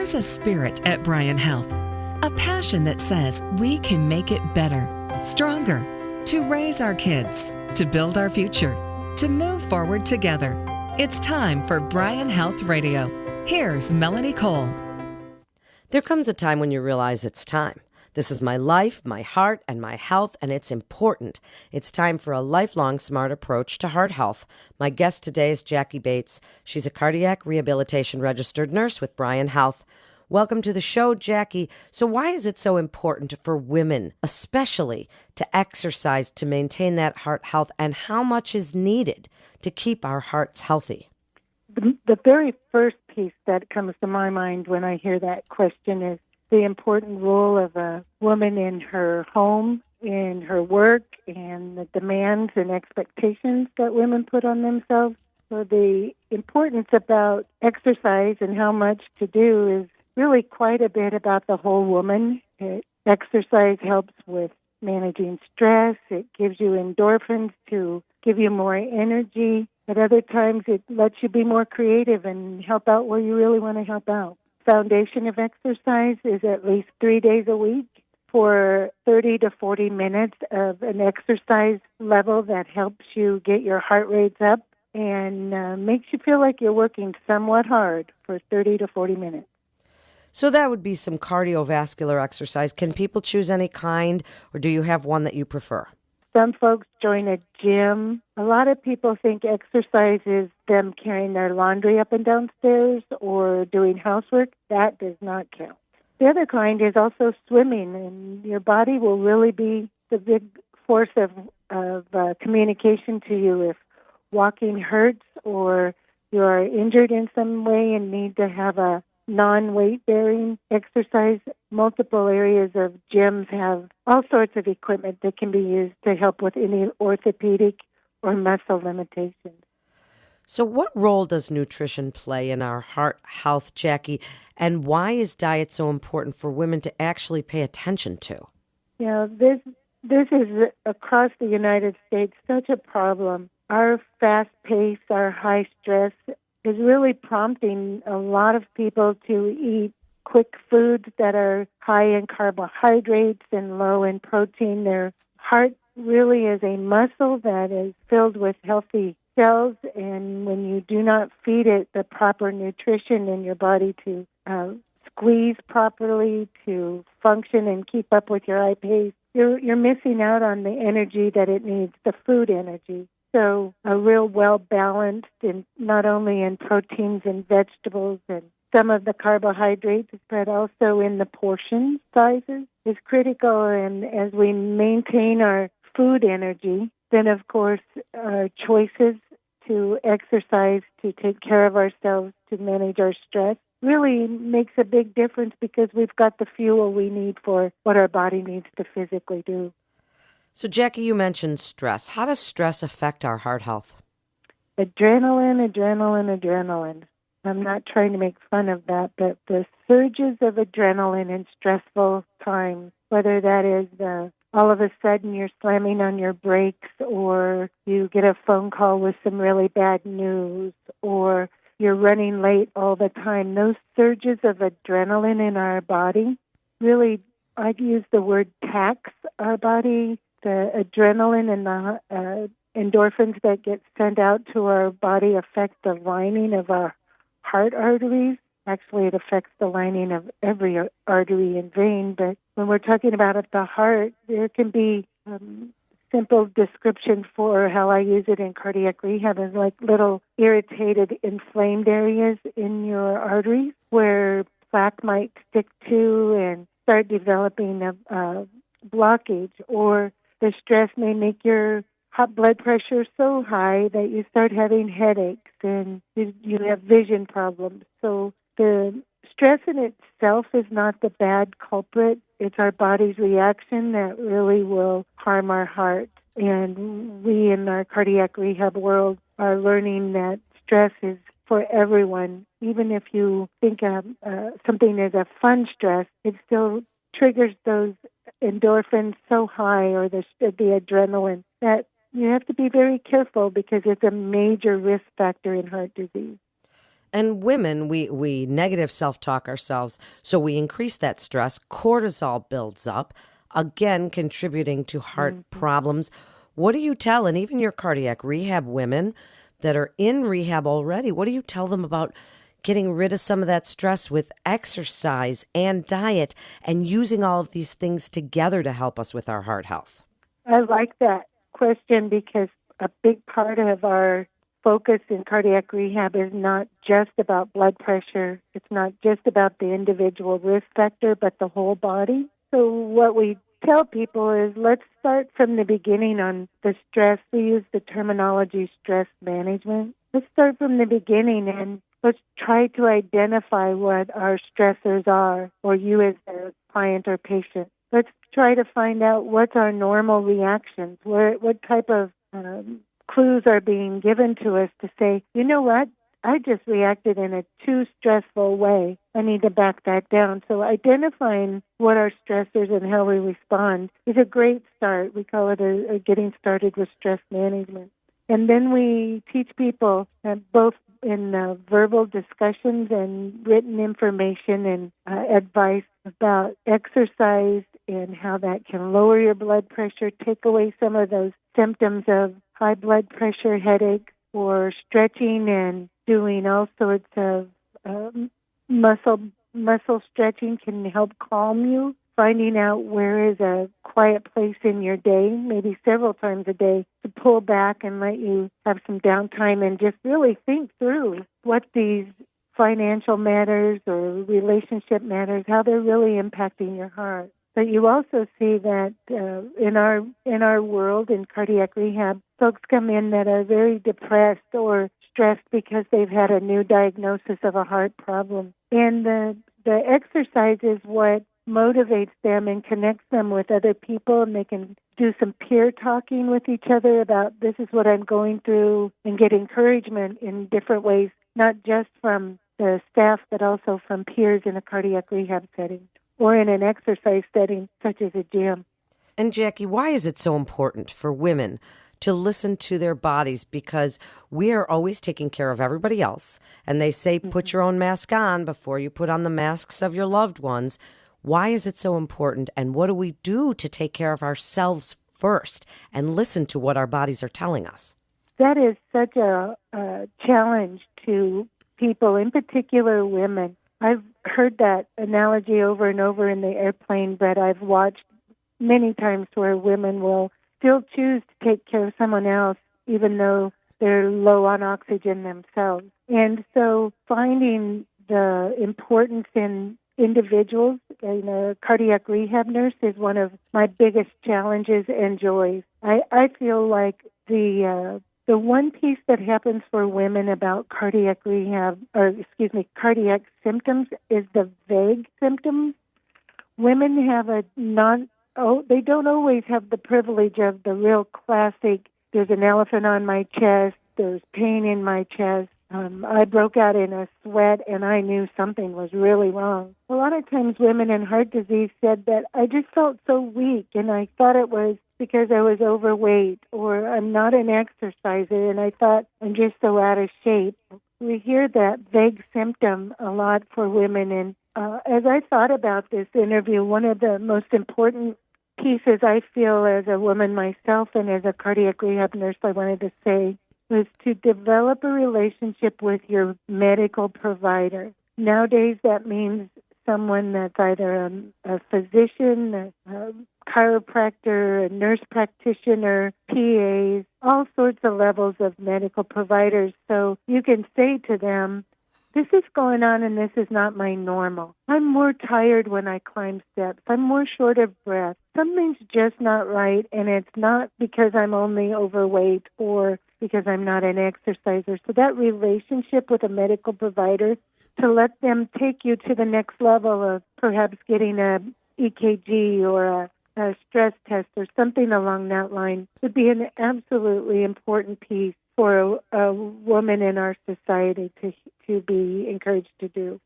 There's a spirit at Bryan Health, a passion that says we can make it better, stronger, to raise our kids, to build our future, to move forward together. It's time for Bryan Health Radio. Here's Melanie Cole. There comes a time when you realize it's time. This is my life, my heart, and my health, and it's important. It's time for a lifelong smart approach to heart health. My guest today is Jackie Bates. She's a cardiac rehabilitation registered nurse with Bryan Health. Welcome to the show, Jackie. So why is it so important for women, especially, to exercise to maintain that heart health, and how much is needed to keep our hearts healthy? The very first piece that comes to my mind when I hear that question is the important role of a woman in her home, in her work, and the demands and expectations that women put on themselves. So the importance about exercise and how much to do is really quite a bit about the whole woman. Exercise helps with managing stress. It gives you endorphins to give you more energy. At other times, it lets you be more creative and help out where you really want to help out. Foundation of exercise is at least 3 days a week for 30 to 40 minutes of an exercise level that helps you get your heart rates up and makes you feel like you're working somewhat hard for 30 to 40 minutes. So that would be some cardiovascular exercise. Can people choose any kind, or do you have one that you prefer? Some folks join a gym. A lot of people think exercise is them carrying their laundry up and downstairs or doing housework. That does not count. The other kind is also swimming, and your body will really be the big force of communication to you if walking hurts or you are injured in some way and need to have a non-weight-bearing exercise. Multiple areas of gyms have all sorts of equipment that can be used to help with any orthopedic or muscle limitations. So what role does nutrition play in our heart health, Jackie, and why is diet so important for women to actually pay attention to? This is across the United States such a problem. Our fast pace, our high stress is really prompting a lot of people to eat quick foods that are high in carbohydrates and low in protein. Their heart really is a muscle that is filled with healthy cells, and when you do not feed it the proper nutrition in your body to squeeze properly, to function and keep up with your high pace, you're missing out on the energy that it needs, the food energy. So a real well-balanced, and not only in proteins and vegetables and some of the carbohydrates, but also in the portion sizes is critical. And as we maintain our food energy, then of course our choices to exercise, to take care of ourselves, to manage our stress really makes a big difference because we've got the fuel we need for what our body needs to physically do. So, Jackie, you mentioned stress. How does stress affect our heart health? Adrenaline. I'm not trying to make fun of that, but the surges of adrenaline in stressful times, whether that is all of a sudden you're slamming on your brakes, or you get a phone call with some really bad news, or you're running late all the time, those surges of adrenaline in our body really, I'd use the word tax our body. The adrenaline and the endorphins that get sent out to our body affect the lining of our heart arteries. Actually, it affects the lining of every artery and vein, but when we're talking about the heart, there can be simple description for how I use it in cardiac rehab is like little irritated, inflamed areas in your arteries where plaque might stick to and start developing a blockage, or the stress may make your hot blood pressure so high that you start having headaches and you have vision problems. So the stress in itself is not the bad culprit. It's our body's reaction that really will harm our heart. And we in our cardiac rehab world are learning that stress is for everyone. Even if you think something is a fun stress, it still triggers those endorphins so high, or the adrenaline, that you have to be very careful because it's a major risk factor in heart disease. And women, we negative self-talk ourselves, so we increase that stress. Cortisol builds up, again contributing to heart problems. What do you tell, and even your cardiac rehab women that are in rehab already, what do you tell them about getting rid of some of that stress with exercise and diet and using all of these things together to help us with our heart health? I like that question because a big part of our focus in cardiac rehab is not just about blood pressure. It's not just about the individual risk factor, but the whole body. So what we tell people is let's start from the beginning on the stress. We use the terminology stress management. Let's start from the beginning and let's try to identify what our stressors are, or you as a client or patient. Let's try to find out what's our normal reactions, what type of clues are being given to us to say, you know what, I just reacted in a too stressful way. I need to back that down. So identifying what our stressors and how we respond is a great start. We call it a getting started with stress management. And then we teach people both in verbal discussions and written information and advice about exercise and how that can lower your blood pressure, take away some of those symptoms of high blood pressure, headache, or stretching and doing all sorts of muscle stretching can help calm you. Finding out where is a quiet place in your day, maybe several times a day, to pull back and let you have some downtime and just really think through what these financial matters or relationship matters, how they're really impacting your heart. But you also see that in our world, in cardiac rehab, folks come in that are very depressed or stressed because they've had a new diagnosis of a heart problem. And the exercise is what motivates them and connects them with other people, and they can do some peer talking with each other about this is what I'm going through and get encouragement in different ways, not just from the staff, but also from peers in a cardiac rehab setting or in an exercise setting such as a gym. And Jackie, why is it so important for women to listen to their bodies? Because we are always taking care of everybody else. And they say, put your own mask on before you put on the masks of your loved ones. Why is it so important? And what do we do to take care of ourselves first and listen to what our bodies are telling us? That is such a challenge to people, in particular women. I've heard that analogy over and over in the airplane, but I've watched many times where women will still choose to take care of someone else even though they're low on oxygen themselves. And so finding the importance in individuals, and a cardiac rehab nurse is one of my biggest challenges and joys. I feel like the one piece that happens for women about cardiac symptoms is the vague symptoms. Women have they don't always have the privilege of the real classic, there's an elephant on my chest, there's pain in my chest, I broke out in a sweat and I knew something was really wrong. A lot of times women in heart disease said that I just felt so weak and I thought it was because I was overweight or I'm not an exerciser and I thought I'm just so out of shape. We hear that vague symptom a lot for women, and as I thought about this interview, one of the most important pieces I feel as a woman myself and as a cardiac rehab nurse I wanted to say was to develop a relationship with your medical provider. Nowadays, that means someone that's either a physician, a chiropractor, a nurse practitioner, PAs, all sorts of levels of medical providers. So you can say to them, this is going on and this is not my normal. I'm more tired when I climb steps. I'm more short of breath. Something's just not right, and it's not because I'm only overweight or because I'm not an exerciser. So that relationship with a medical provider, to let them take you to the next level of perhaps getting a EKG or a stress test or something along that line, would be an absolutely important piece for a woman in our society to be encouraged to do.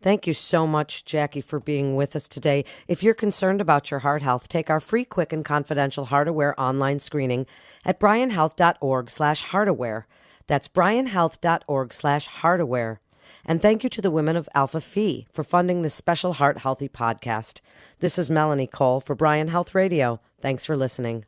Thank you so much, Jackie, for being with us today. If you're concerned about your heart health, take our free, quick, and confidential HeartAware online screening at bryanhealth.org/HeartAware. That's bryanhealth.org/heartaware. And thank you to the women of Alpha Phi for funding this special Heart Healthy podcast. This is Melanie Cole for Bryan Health Radio. Thanks for listening.